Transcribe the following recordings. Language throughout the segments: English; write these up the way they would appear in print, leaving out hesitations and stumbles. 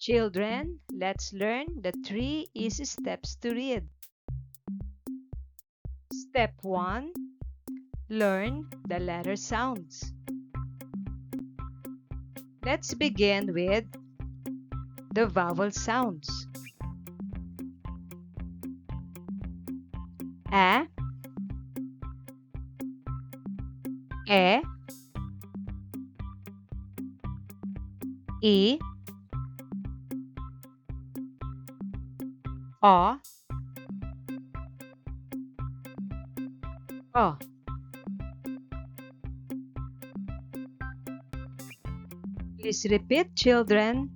Children, let's learn the 3 easy steps to read. Step 1. Learn the letter sounds. Let's begin with the vowel sounds. A, E, O, O. Please repeat, children.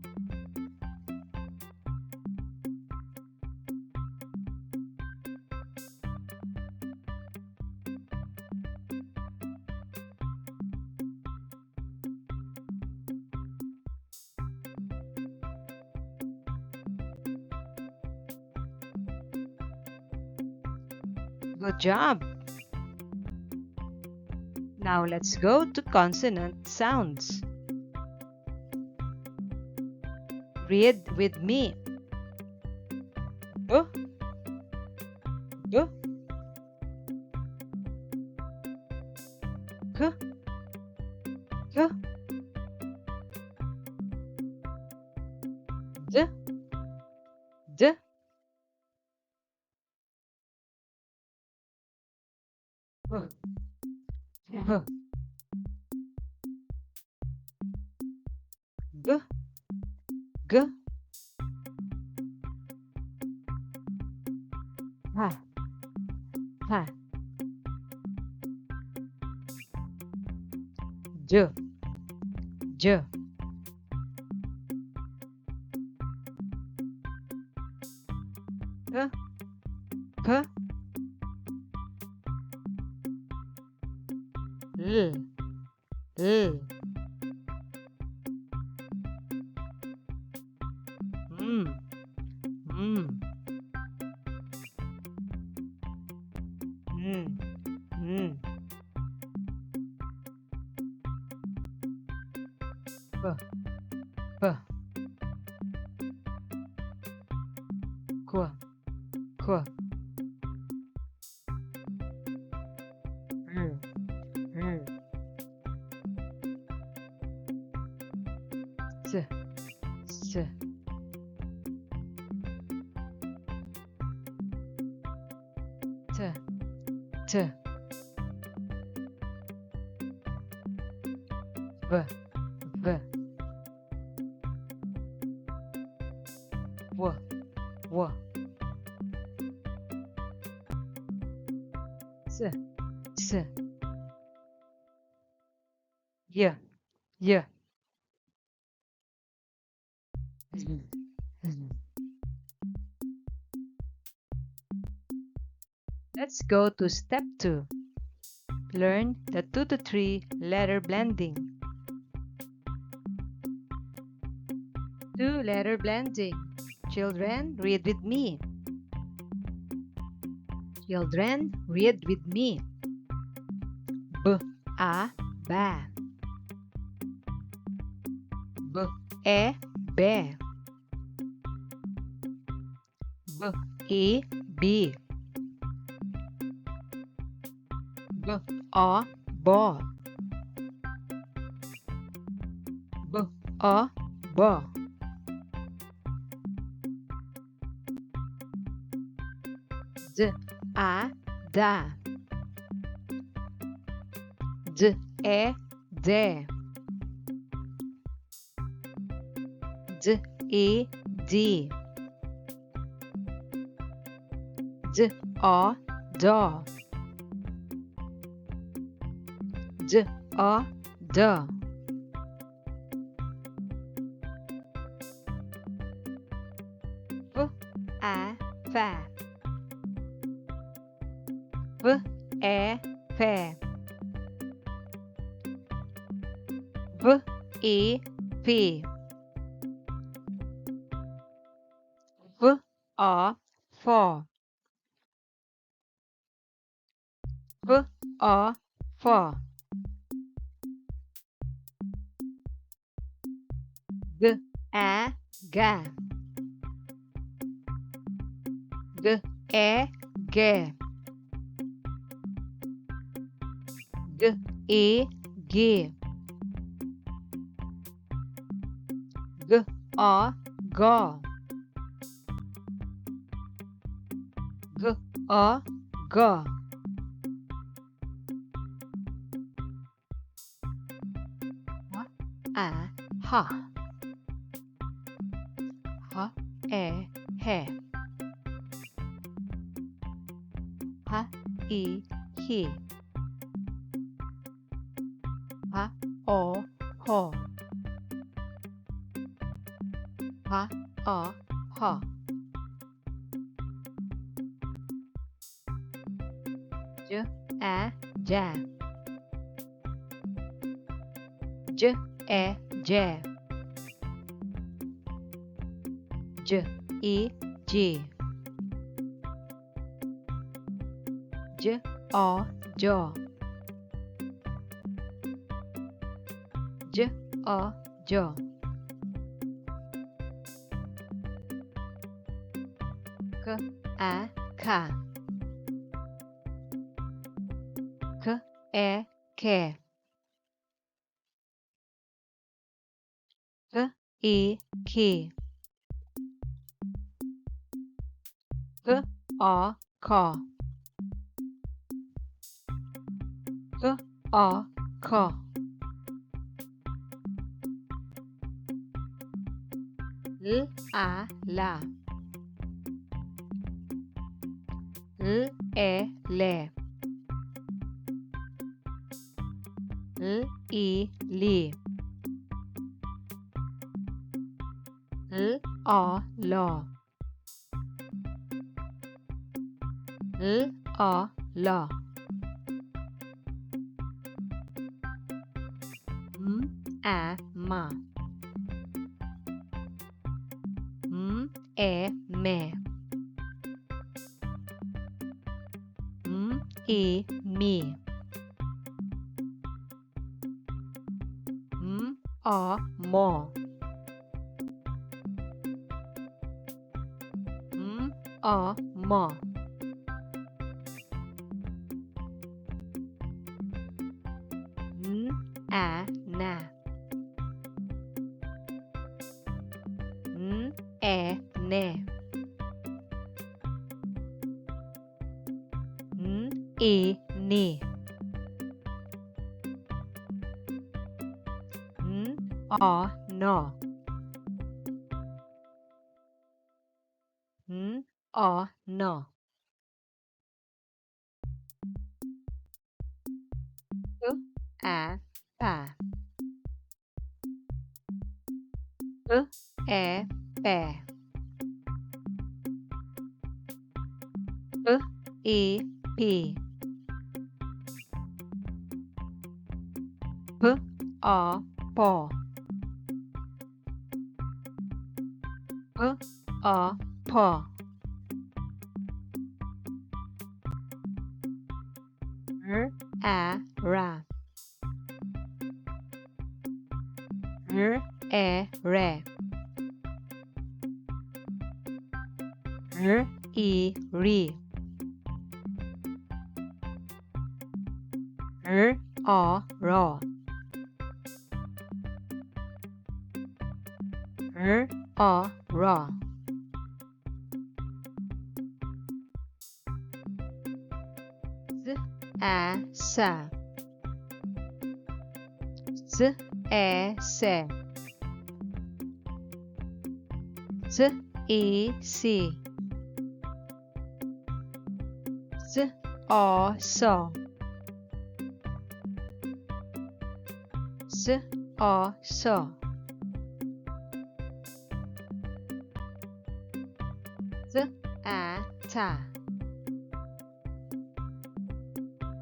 Good job. Now let's go to consonant sounds. Read with me. B, B, K, K, D, D, H, H, G, G, H, H, J, J, K, K, L, L, M, M, N, N, P, P, Q, Q, R, R, S, S, T, T, V, V, W, W, S, S, Y, Y. Let's go to step 2. Learn the 2 to 3 letter blending. 2-letter blending. Children, read with me. Children, read with me. B, A, ba. B, E, be. B, E, B. B, O, bo. B, O, bo. D, A, da. D, E, de. D, E, D. D, O, do. D, O, do. F, A, fa. F, E, fe. V, E, p. F, O, fo. F, O, fo. G, A, ga, g, e, ge, g, e, ge, g, o, go, g, o, go, a, ha, ha, e, he, ha, i, he, ha, o, ho, ha, o, ho, j, a, ja, j, e, je, j, e, ji, j, o, jo, j, o, jo, k, a, ka, k, e, ke, k, e, ki, k, o, ko, k, o, ko, l, a, la, l, e, le, l, i, li, l, o, lo, l, o, lo, m, a, ma, m, e, me, m, i, mi, m, o, mo, m, o, mo, n, a, na, n, e, ne, n, i, ni, n, o, no, n, o, no, p, a, pa, p, e, pe, p, i, pi, p, o, po, p, o, po, r, a, ra, r, e, re, r, i, ri, r, o, ro, r, o, ro, z, a, sa, z, e, se, z, i, si, z, o, so, z, o, so, z, a, ta,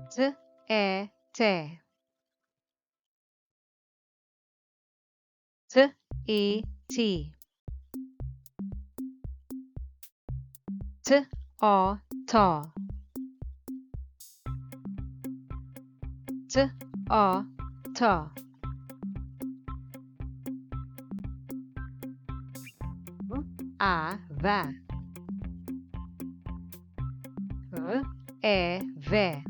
z, e, te, z, i, ti, t, o, to, t, o, to, a, va. V, e, ve.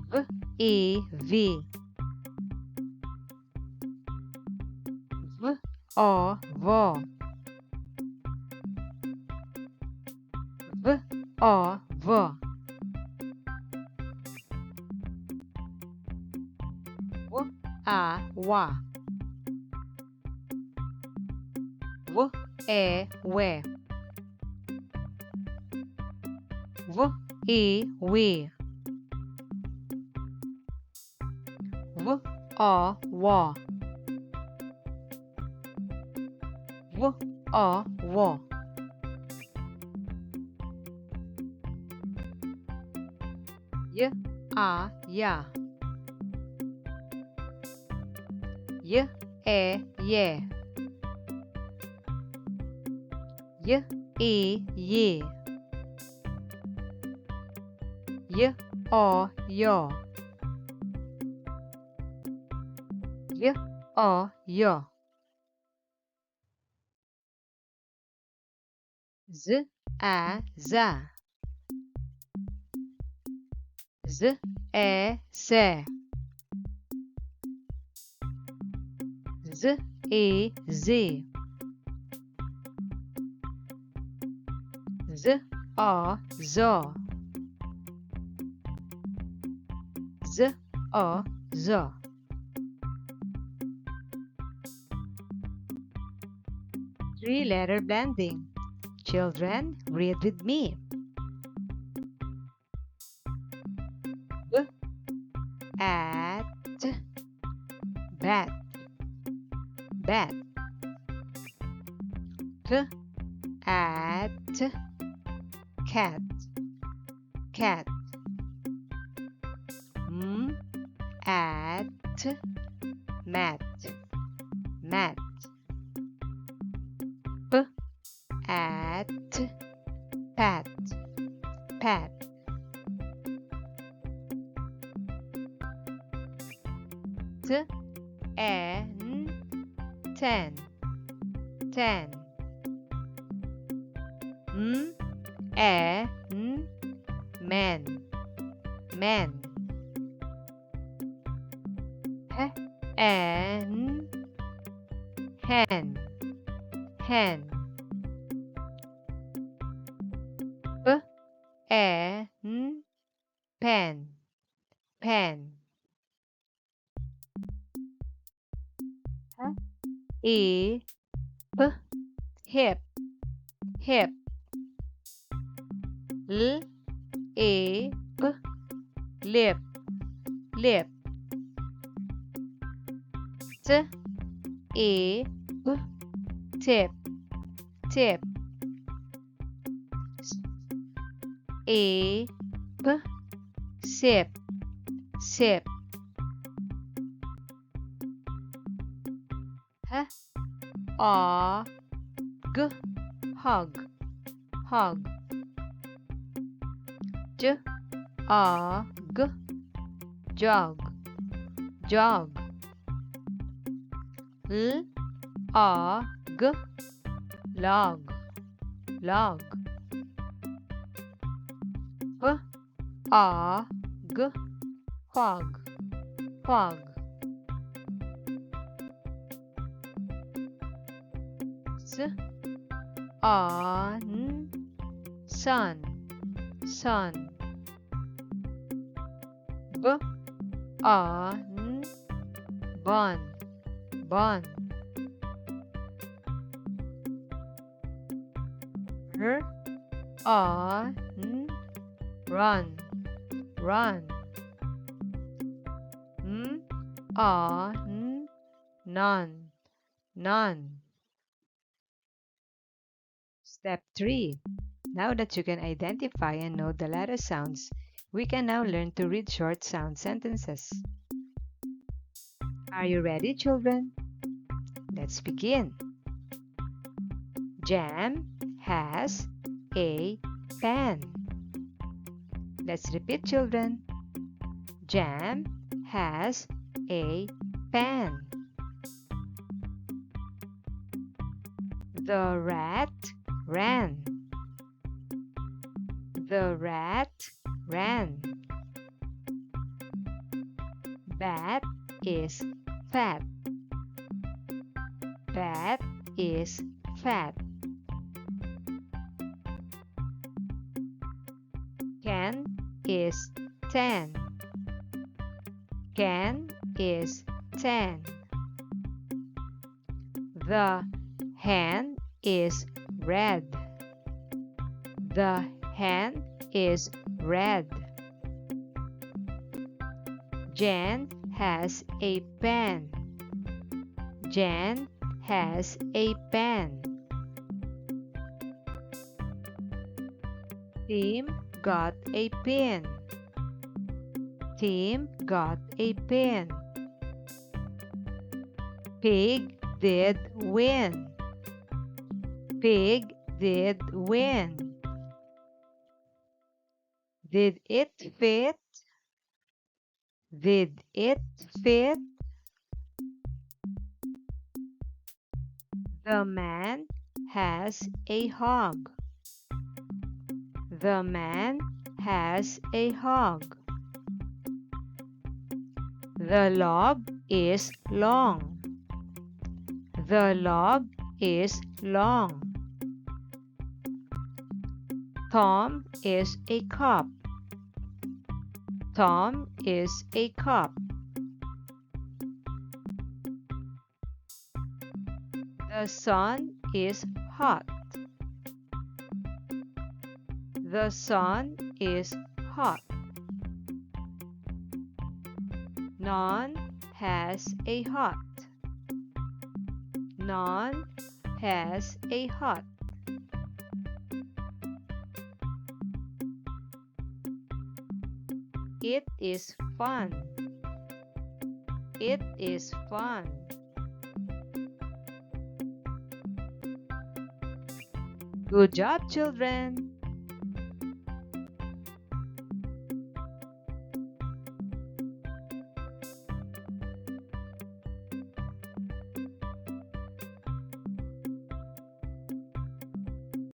V, I, vi. V, o, vo. V, o, vo. W, a, wa. W, e, we. V, I, we. V, o, wo. V, o, wo. Y, a, ya. Y, e, ye. Y, I, yi. Y, o, yo. Y, o, yo. Z, a, za. Z, e, se. Z, i, zi. Z, o, zo. Z, o, zo. Three-letter blending. Children, read with me. B, at, bat, bat. K, at, cat, cat. M, at, mat, mat. P, at, pat, pat. T, n, ten, ten. M, n, men, men. H, n, hen, hen. P, n, pen, pen. E, p, hip, hip. L, e, p, lip, lip. T, e, p, tip, tip. S, e, p, sip, sip. H, o, g, hug, hug. J, o, g, jog, jog. L, o, g, log, log. P, o, g, hog, hog. S, o, n, sun, sun. B, o, n, bun, bun. R, o, n, run, run. M, o, n, none, none. Step 3. Now that you can identify and know the letter sounds, we can now learn to read short sound sentences. Are you ready, children? Let's begin. Jam has a pen. Let's repeat, children. Jam has a pen. The rat ran. The rat ran. Bat is fat. Bat is fat. Can is 10. Can is 10. The hen is red. The hen is red. Jen has a pen. Jen has a pen. Tim got a pin. Tim got a pin. Pig did win. Pig did win. Did it fit? Did it fit? The man has a hog. The man has a hog. The log is long. The log is long. Tom is a cup. Tom is a cup. The sun is hot. The sun is hot. None has a hot. None has a hot. It is fun. It is fun. Good job, children!